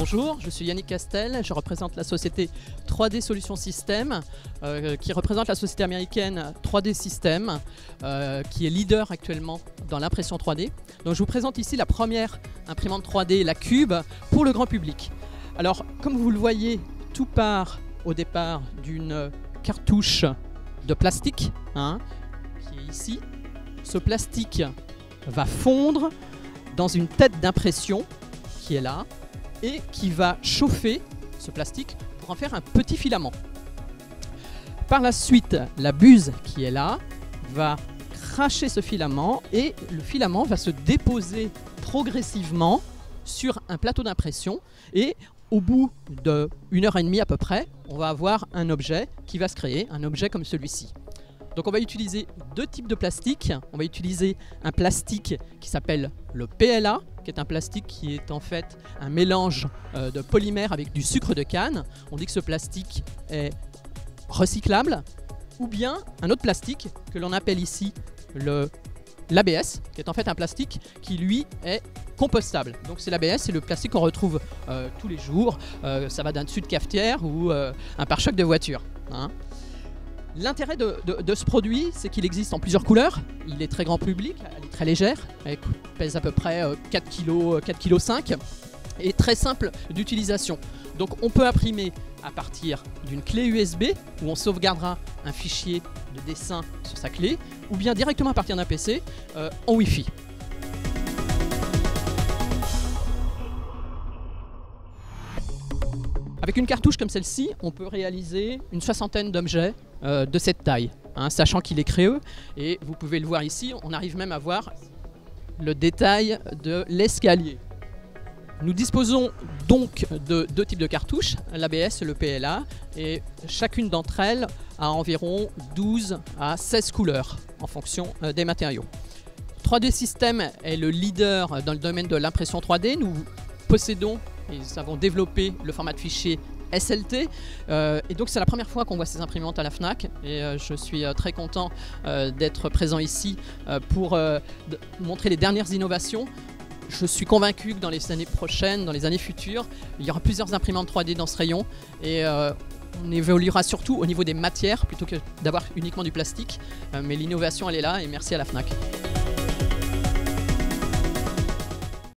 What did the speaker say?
Bonjour, je suis Yannick Castel, je représente la société 3D Solutions System qui représente la société américaine 3D System qui est leader actuellement dans l'impression 3D. Donc je vous présente ici la première imprimante 3D, la Cube, pour le grand public. Alors comme vous le voyez, tout part au départ d'une cartouche de plastique qui est ici. Ce plastique va fondre dans une tête d'impression qui est là et qui va chauffer ce plastique pour en faire un petit filament. Par la suite, la buse qui est là va cracher ce filament et le filament va se déposer progressivement sur un plateau d'impression et au bout d'1 heure et demie à peu près, on va avoir un objet qui va se créer, un objet comme celui-ci. Donc on va utiliser deux types de plastique. On va utiliser un plastique qui s'appelle le PLA, qui est un plastique qui est en fait un mélange de polymère avec du sucre de canne. On dit que ce plastique est recyclable. Ou bien un autre plastique que l'on appelle ici l'ABS, qui est en fait un plastique qui lui est compostable. Donc c'est l'ABS, c'est le plastique qu'on retrouve tous les jours. Ça va d'un dessus de cafetière ou un pare-choc de voiture. L'intérêt de ce produit, c'est qu'il existe en plusieurs couleurs. Il est très grand public, elle est très légère, elle pèse à peu près 4,5 kg et très simple d'utilisation. Donc on peut imprimer à partir d'une clé USB où on sauvegardera un fichier de dessin sur sa clé ou bien directement à partir d'un PC en Wi-Fi. Avec une cartouche comme celle-ci, on peut réaliser une 60aine d'objets de cette taille, sachant qu'il est créeux. Et vous pouvez le voir ici, on arrive même à voir le détail de l'escalier. Nous disposons donc de deux types de cartouches, l'ABS et le PLA, et chacune d'entre elles a environ 12 à 16 couleurs en fonction des matériaux. 3D System est le leader dans le domaine de l'impression 3D. Nous possédons et nous avons développé le format de fichier SLT et donc c'est la première fois qu'on voit ces imprimantes à la FNAC et je suis très content d'être présent ici pour montrer les dernières innovations. Je suis convaincu que dans les années prochaines, dans les années futures, il y aura plusieurs imprimantes 3D dans ce rayon et on évoluera surtout au niveau des matières plutôt que d'avoir uniquement du plastique, mais l'innovation elle est là et merci à la FNAC.